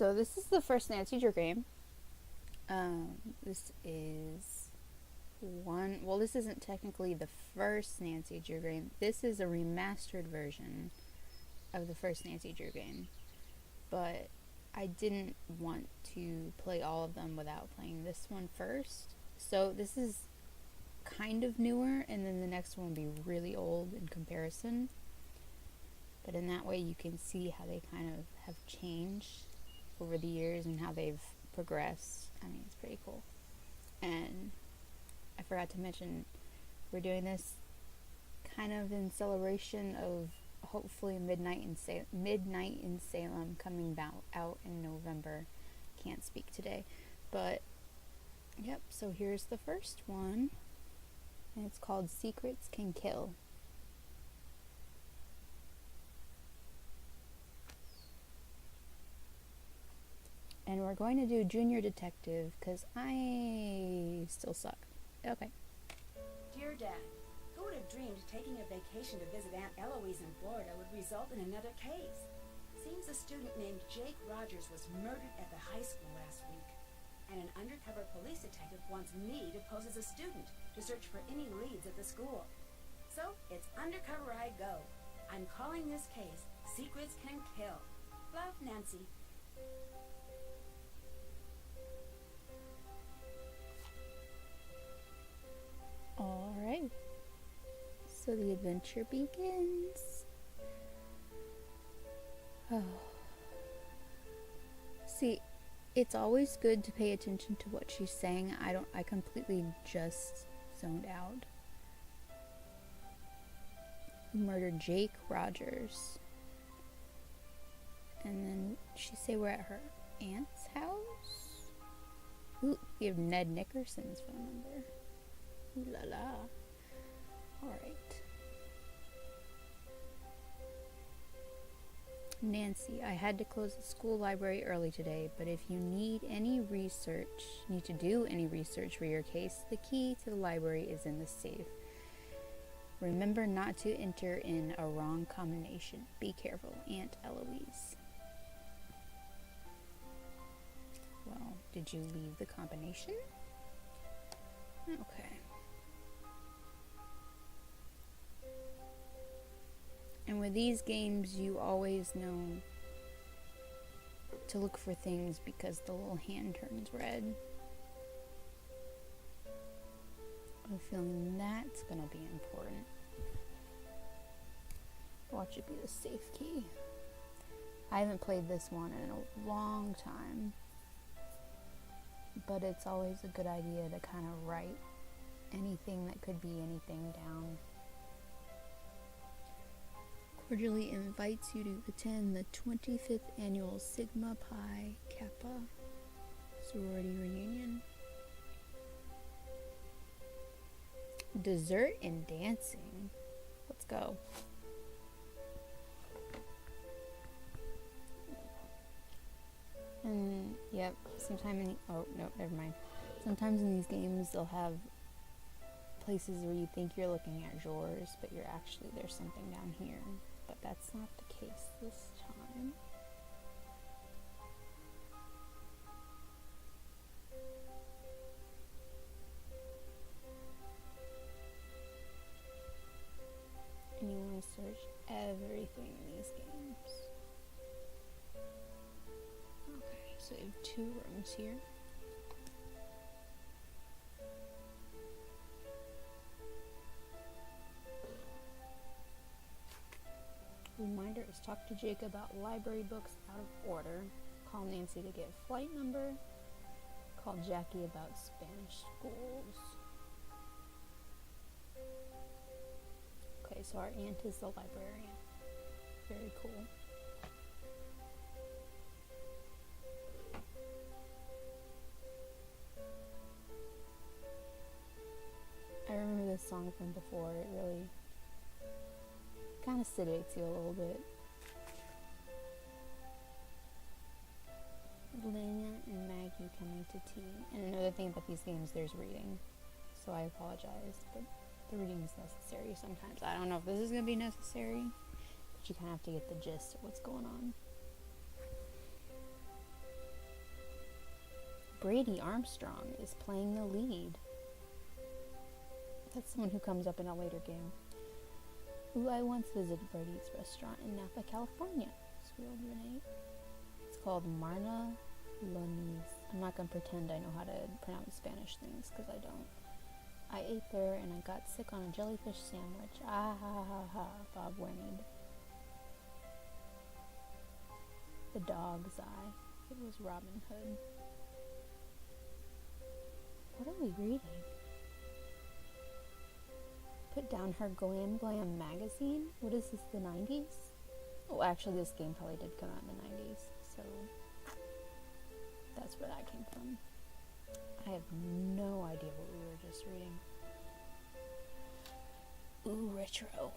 So this is the first Nancy Drew game. This is this isn't technically the first Nancy Drew game. This is a remastered version of the first Nancy Drew game. But I didn't want to play all of them without playing this one first. So this is kind of newer, and then the next one will be really old in comparison. But in that way you can see how they kind of have changed over the years and how they've progressed. I mean, it's pretty cool. And I forgot to mention, we're doing this kind of in celebration of hopefully Midnight in Salem coming out in November. Can't speak today, but yep. So here's the first one, and it's called Secrets Can Kill. And we're going to do Junior Detective because I still suck. Okay. Dear Dad, who would have dreamed taking a vacation to visit Aunt Eloise in Florida would result in another case? Seems a student named Jake Rogers was murdered at the high school last week. And an undercover police detective wants me to pose as a student to search for any leads at the school. So, it's undercover I go. I'm calling this case Secrets Can Kill. Love, Nancy. Alright. So the adventure begins. Oh. See, it's always good to pay attention to what she's saying. I completely just zoned out. Who murdered Jake Rogers? And then she say we're at her aunt's house? Ooh, we have Ned Nickerson's phone number. Ooh la la. Alright. Nancy, I had to close the school library early today, but if you need to do any research for your case, the key to the library is in the safe. Remember not to enter in a wrong combination. Be careful, Aunt Eloise. Well, did you leave the combination? Okay. And with these games, you always know to look for things because the little hand turns red. I'm feeling that's gonna be important. Watch it be the safe key. I haven't played this one in a long time, but it's always a good idea to kind of write anything that could be anything down. Cordially invites you to attend the 25th annual Sigma Pi Kappa sorority reunion. Dessert and dancing. Let's go. And yep, sometimes in these games they'll have places where you think you're looking at drawers, but there's something down here. But that's not the case this time. And you want to search everything in these games. Okay, so we have 2 rooms here. Reminder is talk to Jake about library books out of order. Call Nancy to get flight number. Call Jackie about Spanish schools. Okay, so our aunt is the librarian. Very cool. I remember this song from before. It really kind of sedates you a little bit. Lena and Maggie coming to tea. And another thing about these games, there's reading. So I apologize, but the reading is necessary sometimes. I don't know if this is going to be necessary, but you kind of have to get the gist of what's going on. Brady Armstrong is playing the lead. That's someone who comes up in a later game. Ooh, I once visited Brady's restaurant in Napa, California. Squirrel Renee. It's called Marna Lonis. I'm not going to pretend I know how to pronounce Spanish things, because I don't. I ate there and I got sick on a jellyfish sandwich. Ah ha ha ha, Bob whinnied. The Dog's Eye. It was Robin Hood. What are we reading? Put down her Glam Glam magazine? What is this, the 90s? Oh, actually this game probably did come out in the 90s, so that's where that came from. I have no idea what we were just reading. Ooh, retro.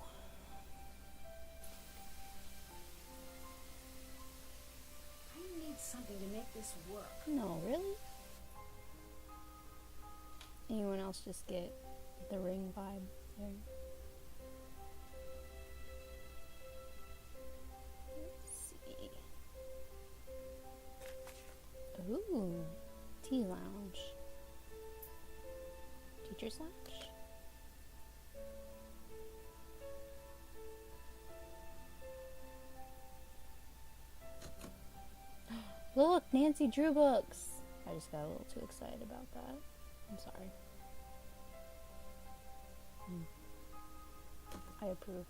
I need something to make this work. No, really? Anyone else just get the Ring vibe there? Let's see. Ooh, tea lounge. Teacher's lounge? Look, Nancy Drew books! I just got a little too excited about that. I'm sorry. I approve.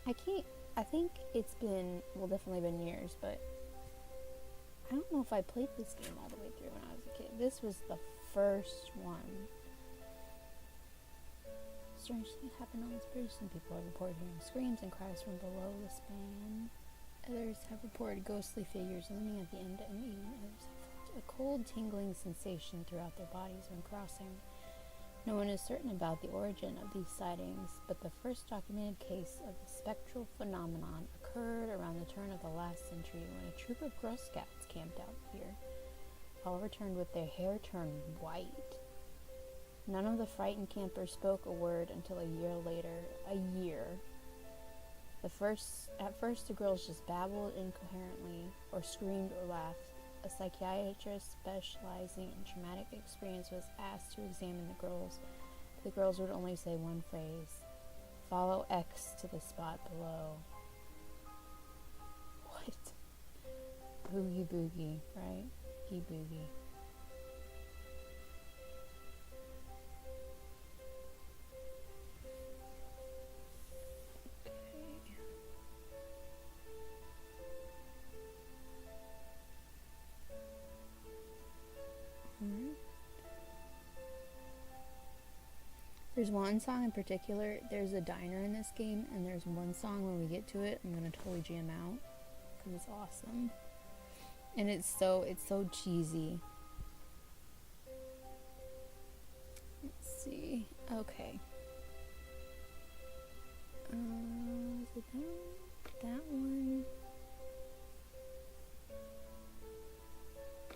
I think it's been, well, definitely been years, but I don't know if I played this game all the way through when I was a kid. This was the first one. Strange things happen on this bridge. Some people have reported hearing screams and cries from below the span. Others have reported ghostly figures looming at the end, and even others have felt a cold, tingling sensation throughout their bodies when crossing. No one is certain about the origin of these sightings, but the first documented case of the spectral phenomenon occurred around the turn of the last century when a troop of Girl Scouts camped out here. All returned with their hair turned white. None of the frightened campers spoke a word until a year later. A year. At first, the girls just babbled incoherently, or screamed or laughed. A psychiatrist specializing in traumatic experience was asked to examine the girls. The girls would only say one phrase: "Follow X to the spot below." What? Boogie boogie, right? Boogie. There's one song in particular. There's a diner in this game, and there's one song when we get to it I'm gonna totally jam out because it's awesome, and it's so cheesy. Let's see. Okay. Is it that one?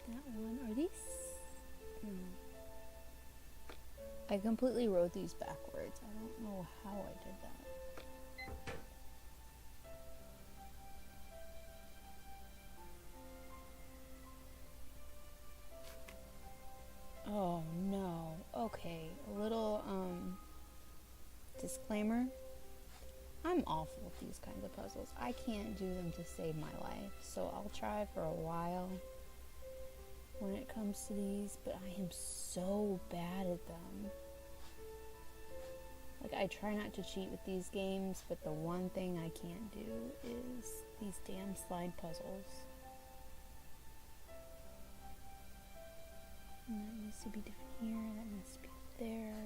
That one? Are these? No. I completely wrote these backwards. I don't know how I did that. Oh no. Okay, a little disclaimer. I'm awful with these kinds of puzzles. I can't do them to save my life, so I'll try for a while when it comes to these, but I am so bad at them. Like, I try not to cheat with these games, but the one thing I can't do is these damn slide puzzles. And that needs to be down here, that needs to be there.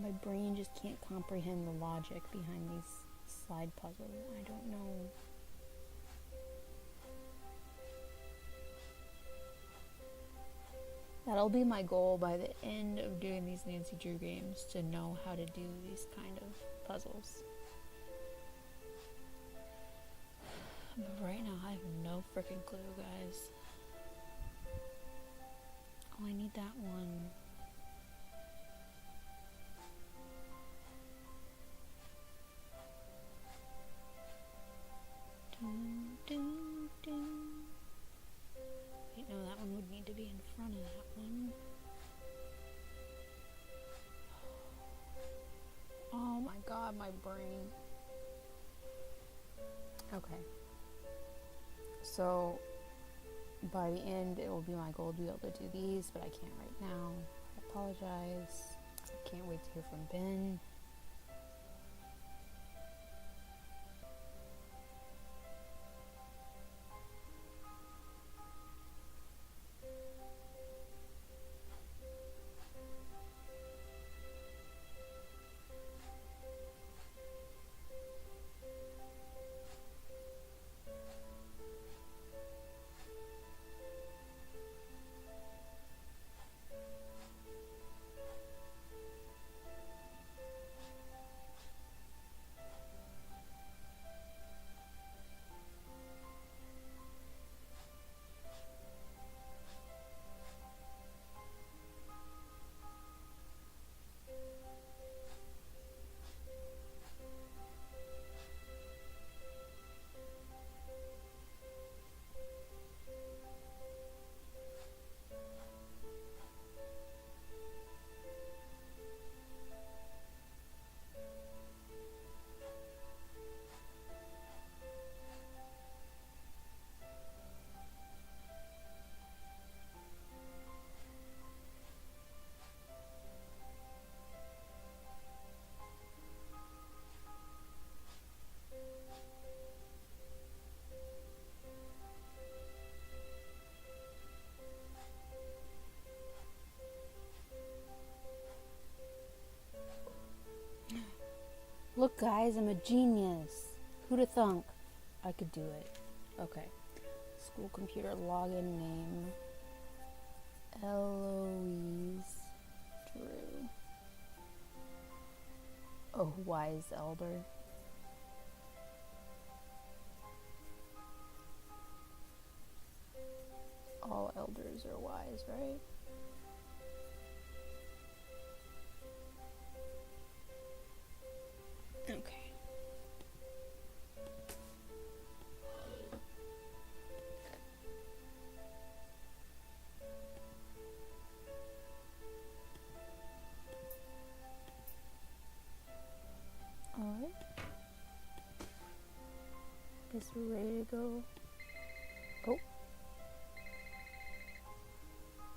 My brain just can't comprehend the logic behind these slide puzzles. I don't know. That'll be my goal by the end of doing these Nancy Drew games, to know how to do these kind of puzzles. But right now I have no freaking clue, guys. Oh, I need that one. god, my brain. Okay. So, by the end, it will be my goal to be able to do these, but I can't right now. I apologize. I can't wait to hear from Ben. Look, guys, I'm a genius. Who'da thunk I could do it? Okay. School computer login name. Eloise Drew. Oh, wise elder. All elders are wise, right? Okay. Alright. Guess we're ready to go. Oh.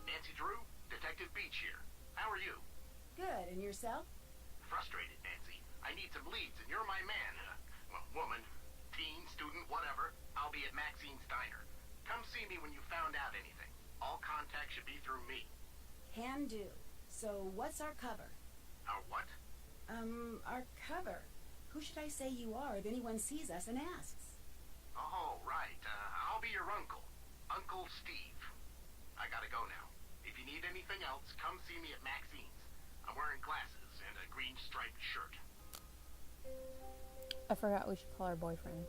Nancy Drew, Detective Beach here. How are you? Good, and yourself? Frustrated, Nancy. I need some leads, and you're my man. Well, woman, teen, student, whatever. I'll be at Maxine's Diner. Come see me when you found out anything. All contact should be through me. Can do. So, what's our cover? Our what? Our cover. Who should I say you are if anyone sees us and asks? Oh, right. I'll be your uncle. Uncle Steve. I gotta go now. If you need anything else, come see me at Maxine's. I'm wearing glasses and a green striped shirt. I forgot we should call her boyfriend.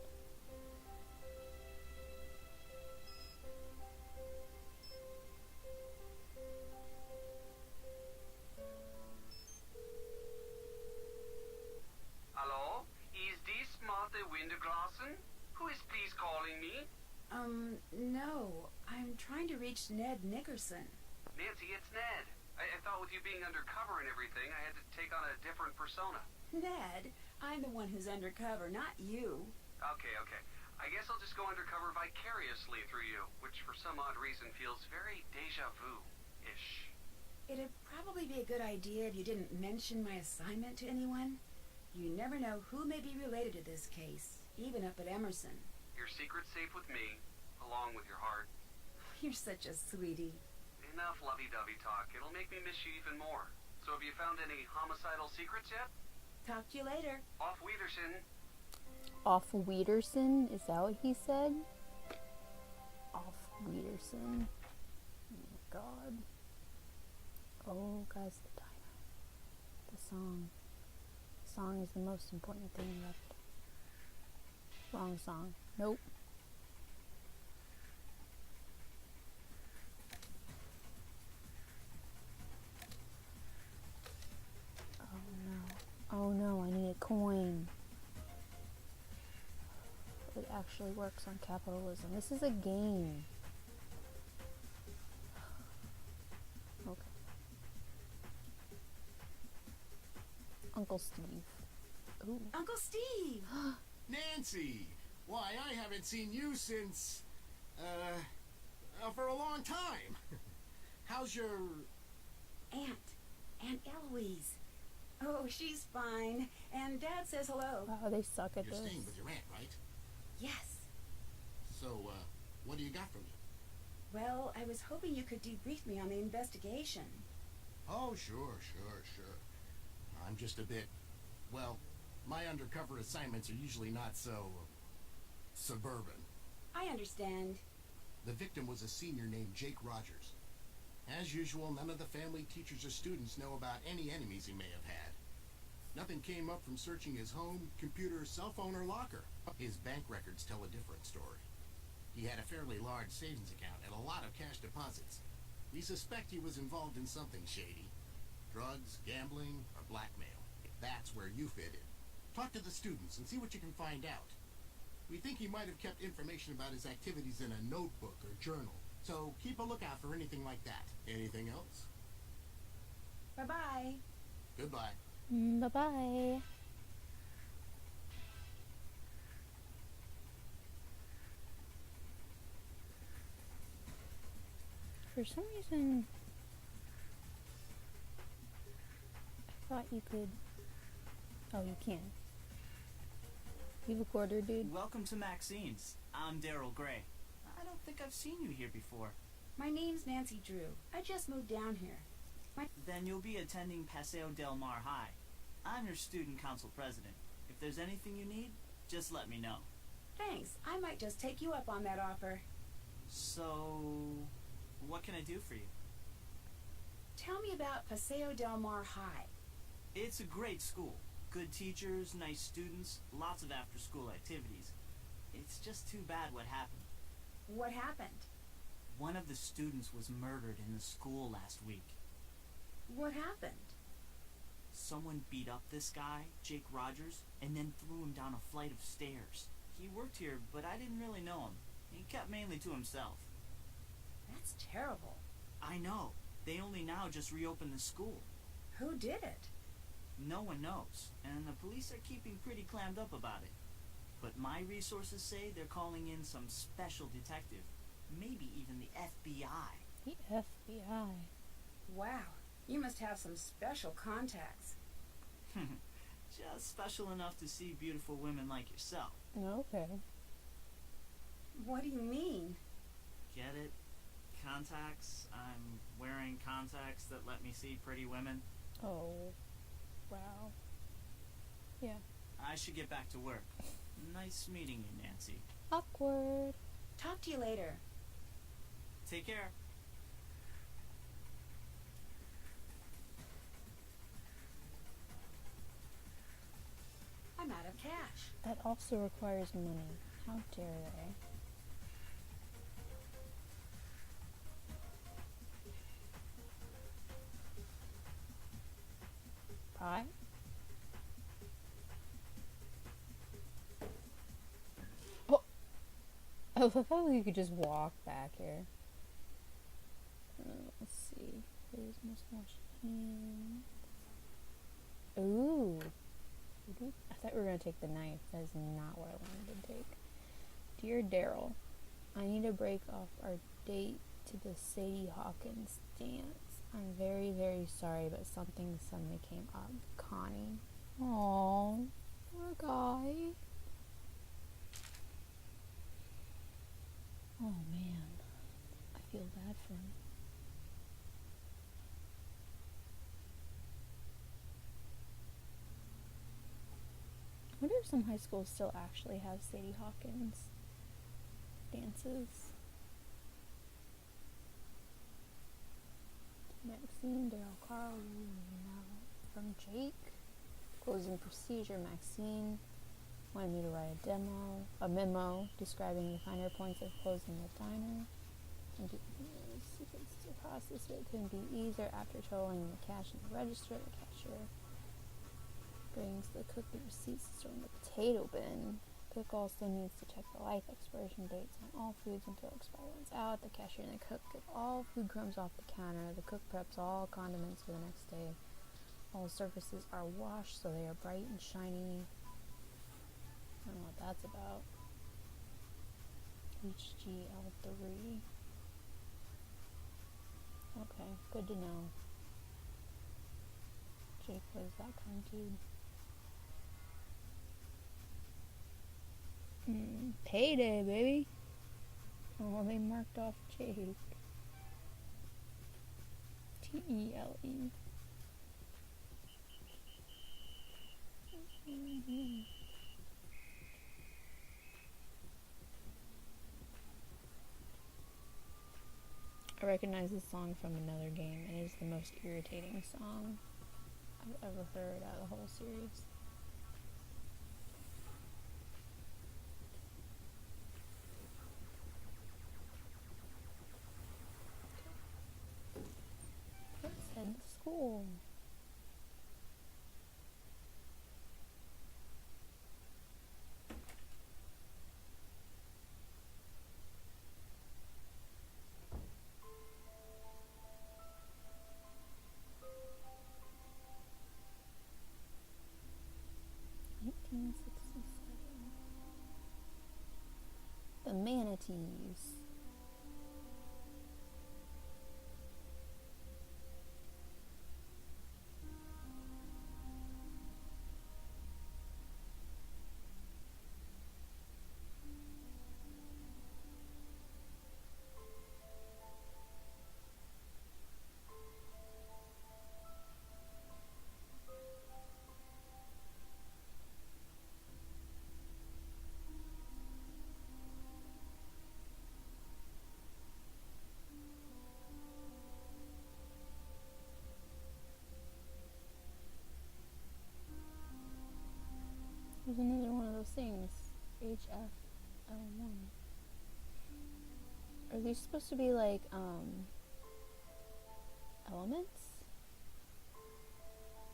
Hello? Is this Martha Winterglassen? Who is please calling me? No. I'm trying to reach Ned Nickerson. Nancy, it's Ned. I thought with you being undercover and everything, I had to take on a different persona. Ned, I'm the one who's undercover, not you. Okay. I guess I'll just go undercover vicariously through you, which for some odd reason feels very deja vu-ish. It'd probably be a good idea if you didn't mention my assignment to anyone. You never know who may be related to this case, even up at Emerson. Your secret's safe with me, along with your heart. You're such a sweetie. Enough lovey-dovey talk. It'll make me miss you even more. So have you found any homicidal secrets yet? Talk to you later. Off Wiedersehen. Off Wiedersehen? Is that what he said? Off Wiedersehen. Oh my god. Oh, guys, the diner. The song. The song is the most important thing left. Wrong song. Nope. Oh no, I need a coin. It actually works on capitalism. This is a game. Okay. Uncle Steve. Ooh. Uncle Steve! Nancy! Why, I haven't seen you since, for a long time. How's your... Aunt Eloise. Oh, she's fine. And Dad says hello. Wow, they suck at You're this. staying with your aunt, right? Yes. So, what do you got for me? Well, I was hoping you could debrief me on the investigation. Oh, sure. I'm just a bit... Well, my undercover assignments are usually not so... suburban. I understand. The victim was a senior named Jake Rogers. As usual, none of the family, teachers, or students know about any enemies he may have had. Nothing came up from searching his home, computer, cell phone, or locker. His bank records tell a different story. He had a fairly large savings account and a lot of cash deposits. We suspect he was involved in something shady. Drugs, gambling, or blackmail. That's where you fit in. Talk to the students and see what you can find out. We think he might have kept information about his activities in a notebook or journal. So keep a lookout for anything like that. Anything else? Bye-bye. Goodbye. Bye-bye. For some reason, I thought you could... Oh, you can. You have a quarter, dude? Welcome to Maxine's. I'm Daryl Gray. I don't think I've seen you here before. My name's Nancy Drew. I just moved down here. Then you'll be attending Paseo Del Mar High. I'm your student council president. If there's anything you need, just let me know. Thanks. I might just take you up on that offer. So, what can I do for you? Tell me about Paseo Del Mar High. It's a great school. Good teachers, nice students, lots of after-school activities. It's just too bad what happened. What happened? One of the students was murdered in the school last week. What happened? Someone beat up this guy, Jake Rogers, and then threw him down a flight of stairs. He worked here, but I didn't really know him. He kept mainly to himself. That's terrible. I know. They only now just reopened the school. Who did it? No one knows, and the police are keeping pretty clammed up about it. But my resources say they're calling in some special detective, maybe even the FBI. The FBI. Wow. You must have some special contacts. Just special enough to see beautiful women like yourself. Okay. What do you mean? Get it? Contacts? I'm wearing contacts that let me see pretty women. Oh. Wow. Yeah. I should get back to work. Nice meeting you, Nancy. Awkward. Talk to you later. Take care. I'm out of cash. That also requires money. How dare they? Pie? Oh! I love how you could just walk back here. Let's see. Please must wash hands. Ooh. I thought we were going to take the knife. That is not what I wanted to take. Dear Daryl, I need to break off our date to the Sadie Hawkins dance. I'm very, very sorry, but something suddenly came up. Connie. Aww, poor guy. Oh man, I feel bad for him. I wonder if some high schools still actually have Sadie Hawkins dances. Maxine, Daryl, Carl, from Jake. Closing procedure, Maxine wanted me to write a memo describing the finer points of closing the diner. And secrets to process it couldn't be easier after totaling the cash in the register. The cashier brings the cook the receipts to store in the potato bin. Cook also needs to check the life expiration dates on all foods until expiry runs out. The cashier and the cook get all food crumbs off the counter. The cook preps all condiments for the next day. All surfaces are washed so they are bright and shiny. I don't know what that's about. HGL3. Okay, good to know. Jake was that kind dude. Payday, baby. Oh, they marked off Jake. TELE. I recognize this song from another game, and it is the most irritating song I've ever heard out of the whole series. Let's head to school. The manatees. There's another one of those things. HFL1. Are these supposed to be like, elements?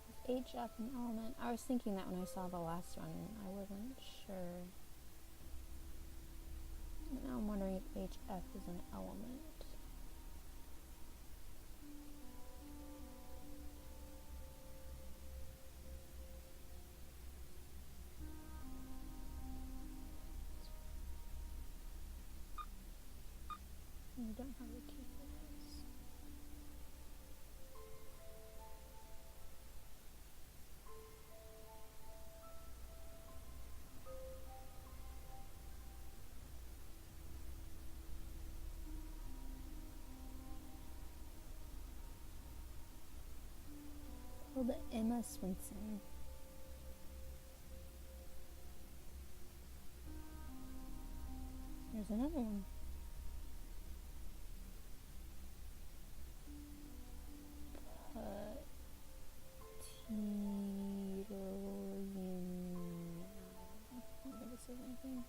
Is HF an element? I was thinking that when I saw the last one. I wasn't sure. Now I'm wondering if HF is an element. I don't have a key for this. Oh, the Emma Swenson. There's another one. Anything.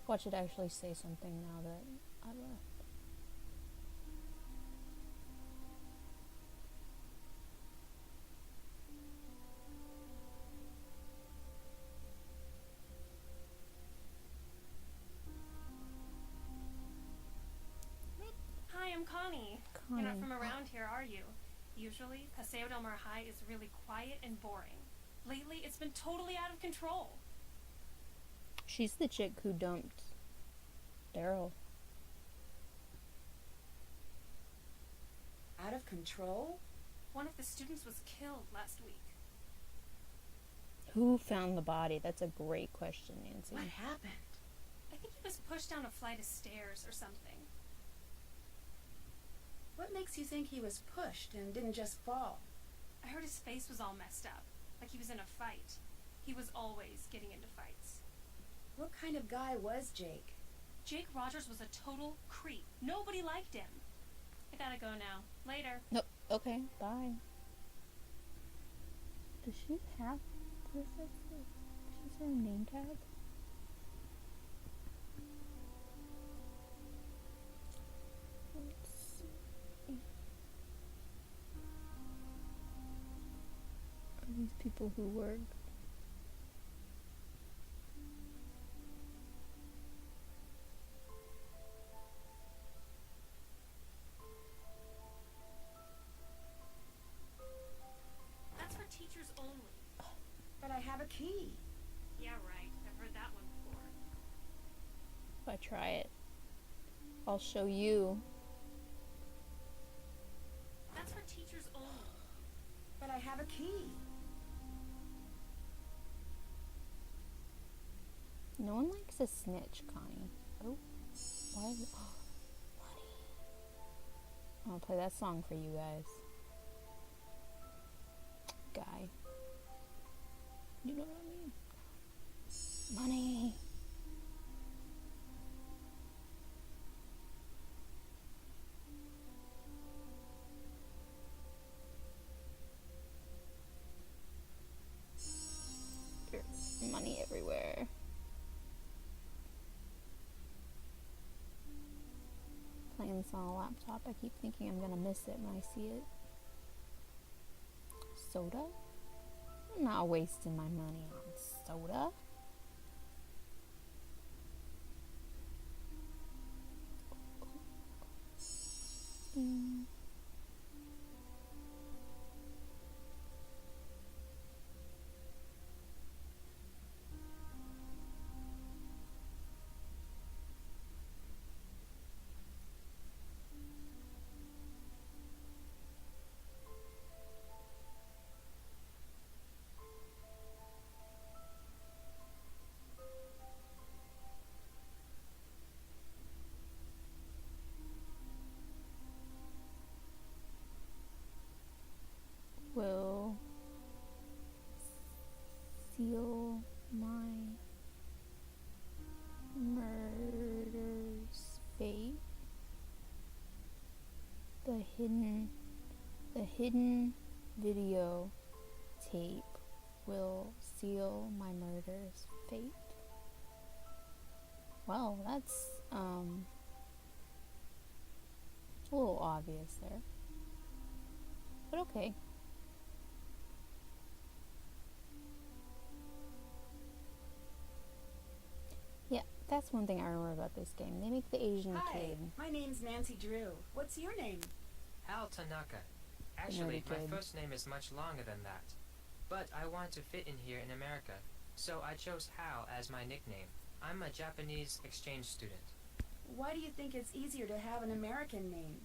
Watch it actually say something now that I left. Hi, I'm Connie. Connie. You're not from around here, are you? Usually, Paseo del Mar High is really quiet and boring. Lately, it's been totally out of control. She's the chick who dumped Daryl. Out of control? One of the students was killed last week. Who found the body? That's a great question, Nancy. What happened? I think he was pushed down a flight of stairs or something. What makes you think he was pushed and didn't just fall? I heard his face was all messed up, like he was in a fight. He was always getting into fights. What kind of guy was Jake? Jake Rogers was a total creep. Nobody liked him. I gotta go now. Later. Nope. Okay, bye. Does she have perfect? She's her name tag? Let's see. Are these people who work? But I have a key. Yeah, right. I've heard that one before. If I try it, I'll show you. That's for teachers only. But I have a key. No one likes a snitch, Connie. Oh, why is it? Oh, money. I'll play that song for you guys. Guy. You know what I mean? Money. There's money everywhere. Playing this on a laptop, I keep thinking I'm gonna miss it when I see it. Soda? I'm not wasting my money on soda. Mm. Will seal my murder's fate. The hidden video tape will seal my murder's fate. Well, that's a little obvious there. But okay. Yeah, that's one thing I remember about this game. They make the Asian Hi, kid. my name's Nancy Drew. What's your name? Hal Tanaka. Actually, my kid. first name is much longer than that. But I want to fit in here in America, so I chose Hal as my nickname. I'm a Japanese exchange student. Why do you think it's easier to have an American name?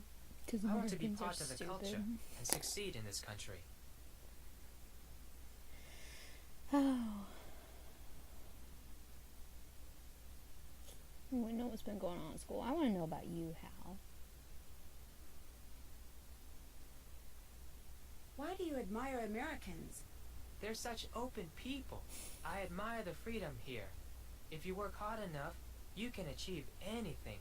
Because I want to be part of the culture and succeed in this country. Oh. I want to know what's been going on in school. I want to know about you, Hal. Why do you admire Americans? They're such open people. I admire the freedom here. If you work hard enough, you can achieve anything.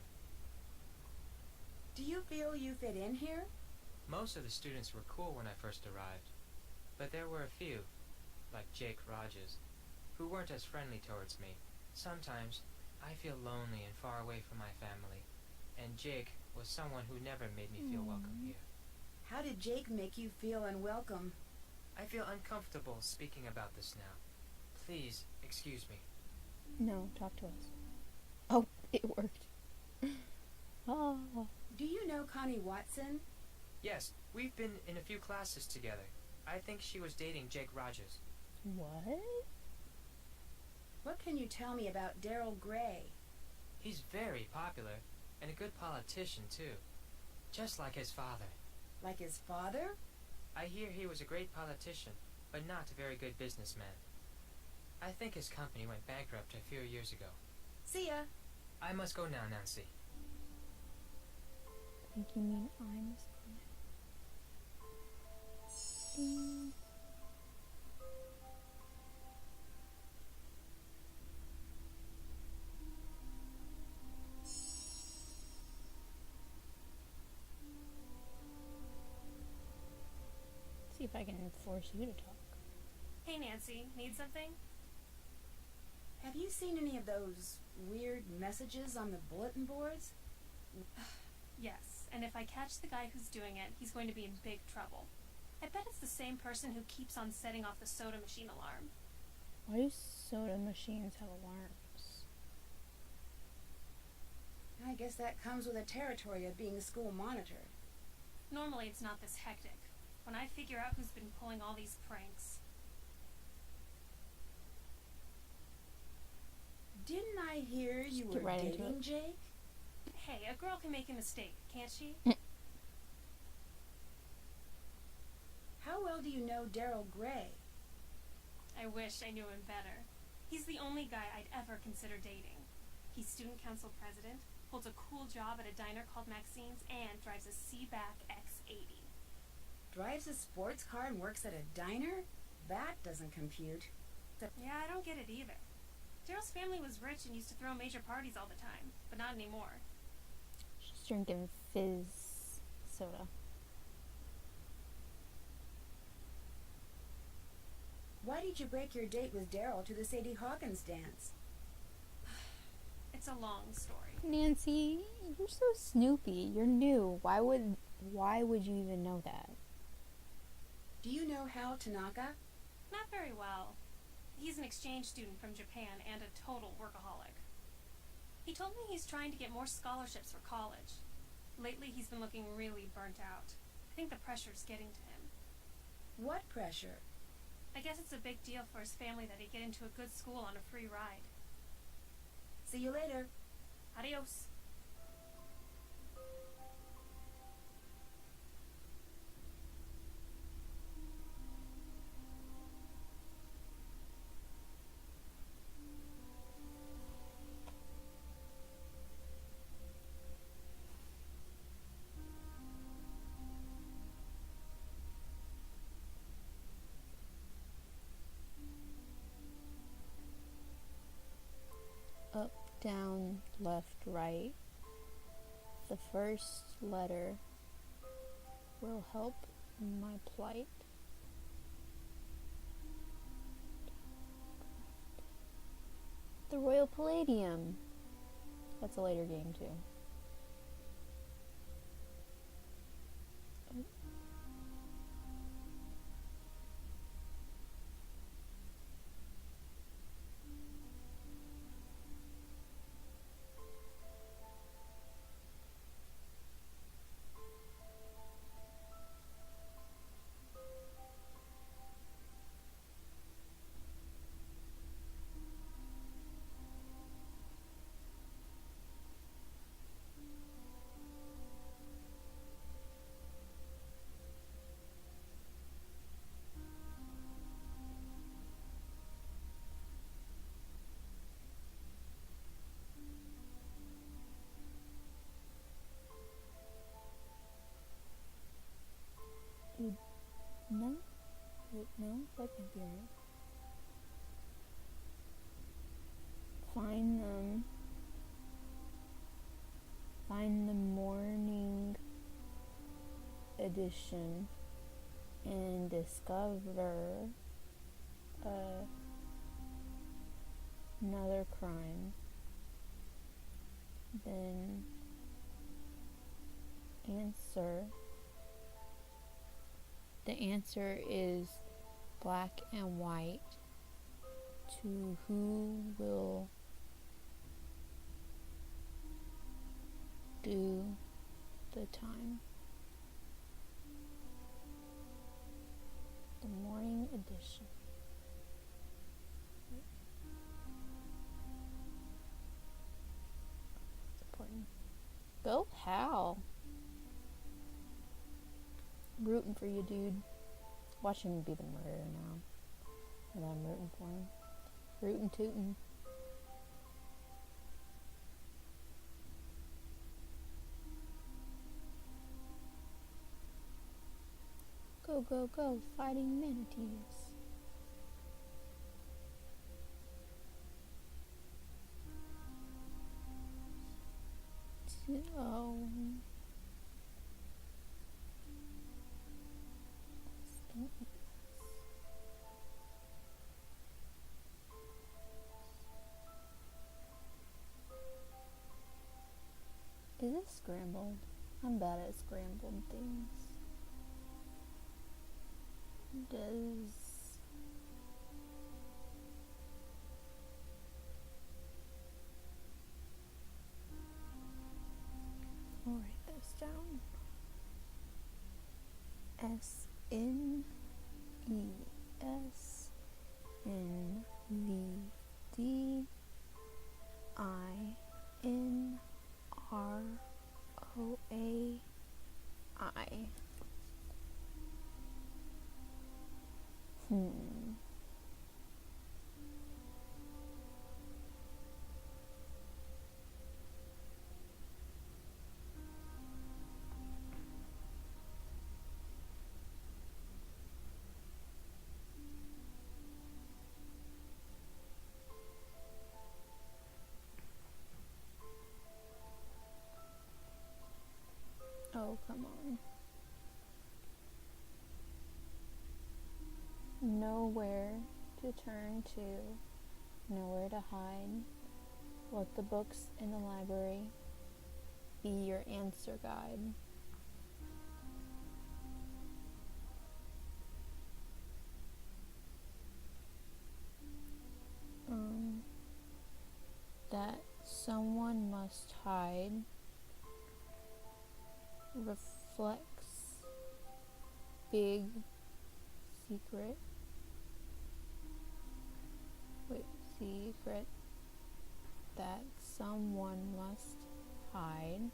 Do you feel you fit in here? Most of the students were cool when I first arrived, but there were a few, like Jake Rogers, who weren't as friendly towards me. Sometimes I feel lonely and far away from my family, and Jake was someone who never made me feel welcome here. How did Jake make you feel unwelcome? I feel uncomfortable speaking about this now. Please, excuse me. No, talk to us. Oh, it worked. Oh. Do you know Connie Watson? Yes, we've been in a few classes together. I think she was dating Jake Rogers. What? What can you tell me about Daryl Gray? He's very popular, and a good politician, too. Just like his father. Like his father? I hear he was a great politician, but not a very good businessman. I think his company went bankrupt a few years ago. See ya. I must go now, Nancy. I think you mean I'm Ding. See if I can force you to talk. Hey, Nancy, need something? Have you seen any of those weird messages on the bulletin boards? Yes, and if I catch the guy who's doing it, he's going to be in big trouble. I bet it's the same person who keeps on setting off the soda machine alarm. Why do soda machines have alarms? I guess that comes with the territory of being a school monitor. Normally it's not this hectic. When I figure out who's been pulling all these pranks. hear you Just were get right into dating it. Jake? Hey, a girl can make a mistake, can't she? How well do you know Daryl Gray? I wish I knew him better. He's the only guy I'd ever consider dating. He's student council president, holds a cool job at a diner called Maxine's, and drives a Seaback X80. Drives a sports car and works at a diner? That doesn't compute. Yeah, I don't get it either. Daryl's family was rich and used to throw major parties all the time, but not anymore. She's drinking fizz soda. Why did you break your date with Daryl to the Sadie Hawkins dance? It's a long story. Nancy, you're so snoopy. You're new. Why would you even know that? Do you know Hal Tanaka? Not very well. He's an exchange student from Japan and a total workaholic. He told me he's trying to get more scholarships for college. Lately, he's been looking really burnt out. I think the pressure's getting to him. What pressure? I guess it's a big deal for his family that he get into a good school on a free ride. See you later. Adios. Up, down, left, right. The first letter will help my plight. The Royal Palladium. That's a later game too. No? Wait, no? That can't be right. Find them. Find the morning edition and discover another crime. Then answer. The answer is black and white to who will do the time. The morning edition. Important. Go Hal. Rooting for you, dude. Watch him be the murderer now. And I'm rooting for him. Rootin' tootin'. Go, go, go, fighting manatees. Oh. Is it scrambled? I'm bad at scrambled things. I'll write this down. SNESNVDIVID to turn to, nowhere to hide. Let the books in the library be your answer guide. That someone must hide reflects big secret. Secret that someone must hide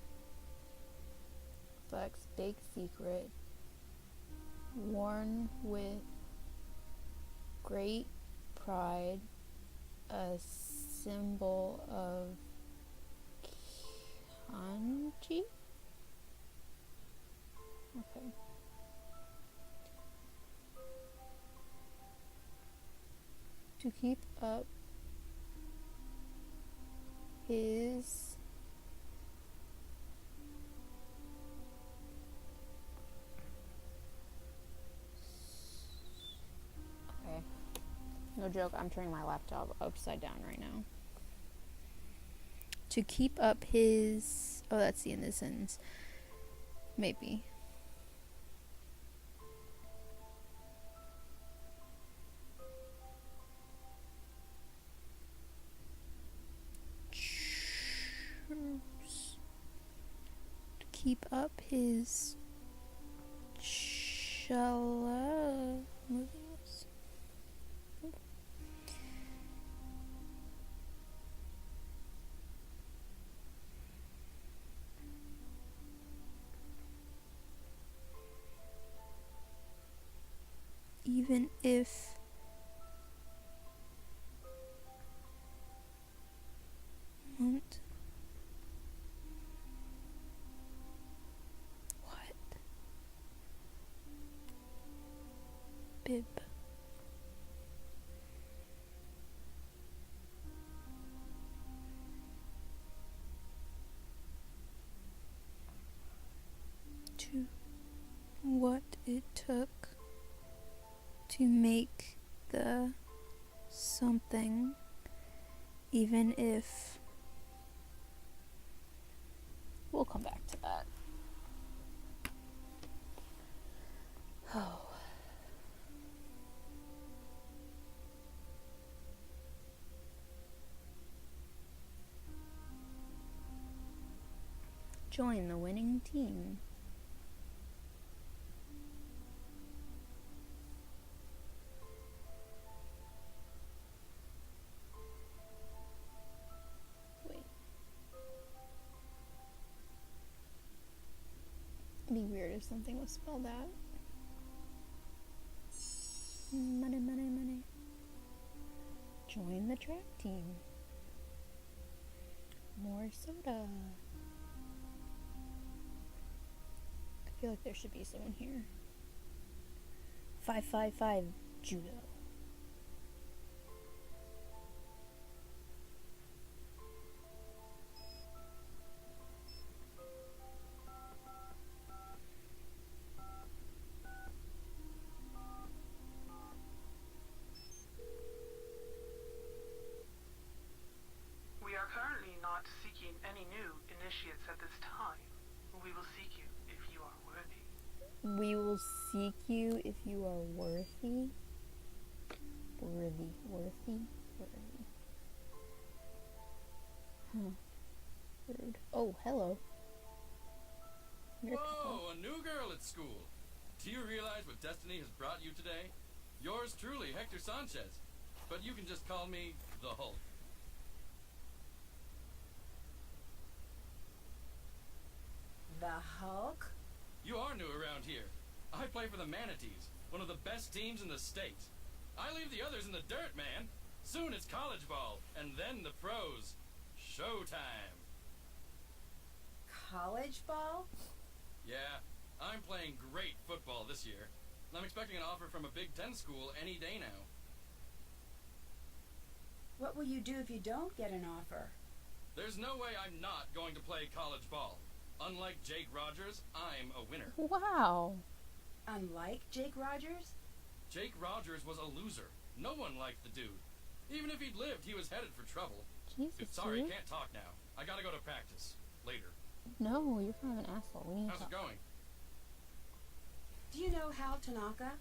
reflects big secret worn with great pride, a symbol of kanji. Okay. To keep up his okay. No joke, I'm turning my laptop upside down right now. To keep up his... Oh, that's the end of the sentence. Maybe. To keep up his... Even if what? Bib. To what it took to make the something, even if... We'll come back to that. Oh. Join the winning team. It'd be weird if something was spelled out. Money, money, money. Join the track team. More soda. I feel like there should be someone here. 555 judo. We are currently not seeking any new initiates at this time. We will seek you if you are worthy. We will seek you if you are worthy. Worthy. Huh. Rude. Oh, hello. Whoa, a new girl at school. Do you realize what destiny has brought you today? Yours truly, Hector Sanchez. But you can just call me the Hulk. The Hulk? You are new around here. I play for the Manatees, one of the best teams in the state. I leave the others in the dirt, man. Soon it's college ball, and then the pros. Showtime. College ball? Yeah, I'm playing great football this year. I'm expecting an offer from a Big Ten school any day now. What will you do if you don't get an offer? There's no way I'm not going to play college ball. Unlike Jake Rogers, I'm a winner. Wow. Unlike Jake Rogers? Jake Rogers was a loser. No one liked the dude. Even if he'd lived, he was headed for trouble. Jesus, Sorry, dude. can't talk now. I gotta go to practice. Later. No, you're kind of an asshole. We need to How's it talk. going? Do you know Hal Tanaka?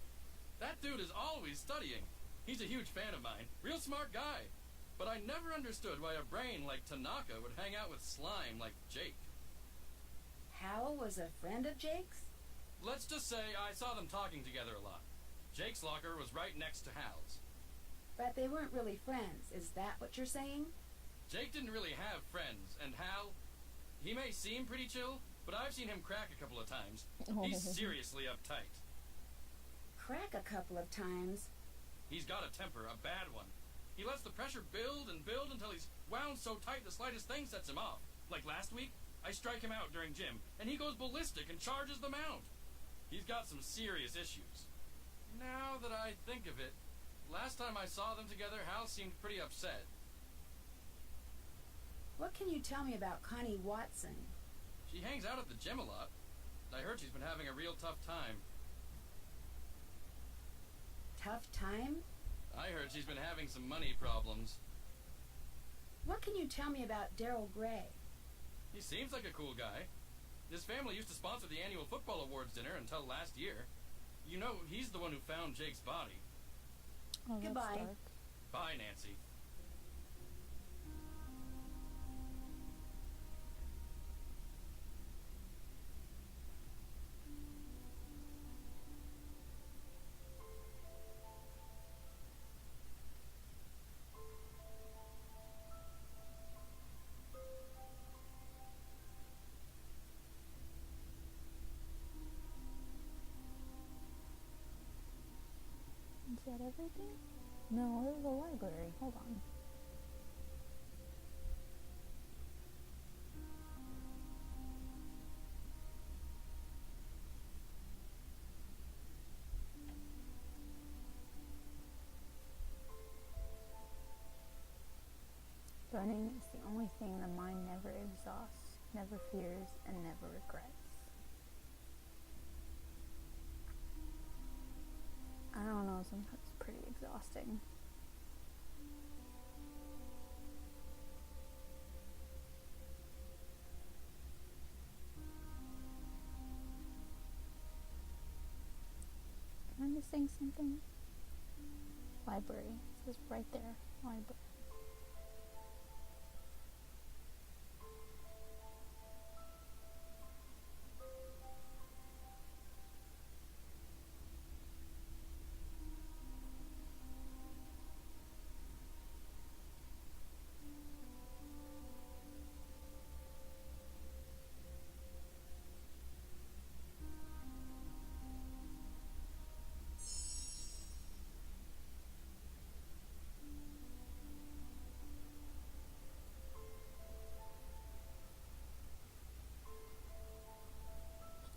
That dude is always studying. He's a huge fan of mine. Real smart guy. But I never understood why a brain like Tanaka would hang out with slime like Jake. Hal was a friend of Jake's? Let's just say I saw them talking together a lot. Jake's locker was right next to Hal's. But they weren't really friends. Is that what you're saying? Jake didn't really have friends, and Hal, he may seem pretty chill, but I've seen him crack a couple of times. He's seriously uptight. Crack a couple of times. He's got a temper, a bad one. He lets the pressure build and build until he's wound so tight the slightest thing sets him off. Like last week, I strike him out during gym, and he goes ballistic and charges the mount. He's got some serious issues. Now that I think of it, last time I saw them together, Hal seemed pretty upset. What can you tell me about Connie Watson? She hangs out at the gym a lot. I heard she's been having a real tough time. Tough time? I heard she's been having some money problems. What can you tell me about Daryl Gray? He seems like a cool guy. His family used to sponsor the annual football awards dinner until last year. You know, he's the one who found Jake's body. Oh, that's Goodbye. dark. Bye, Nancy. Is that everything? No, there's a library. Hold on. Burning is the only thing the mind never exhausts, never fears, and never regrets. I don't know, sometimes it's pretty exhausting. Am I missing something? Library. It says right there. Library.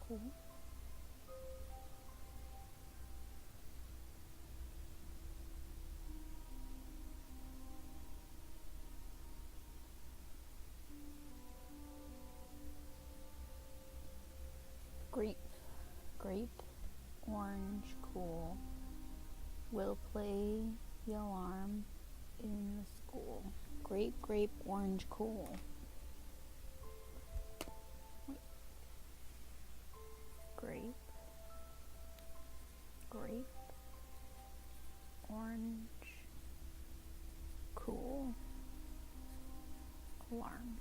Cool. Grape, orange, cool. Will play the alarm in the school. Grape, orange, cool. Wait. Grape, orange, cool. Alarm.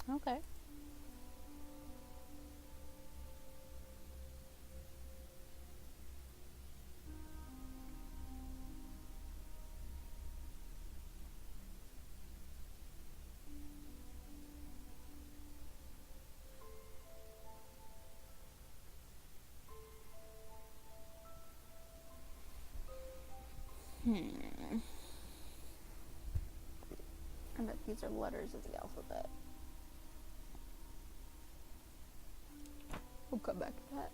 Okay. I bet these are letters of the alphabet. We'll come back to that.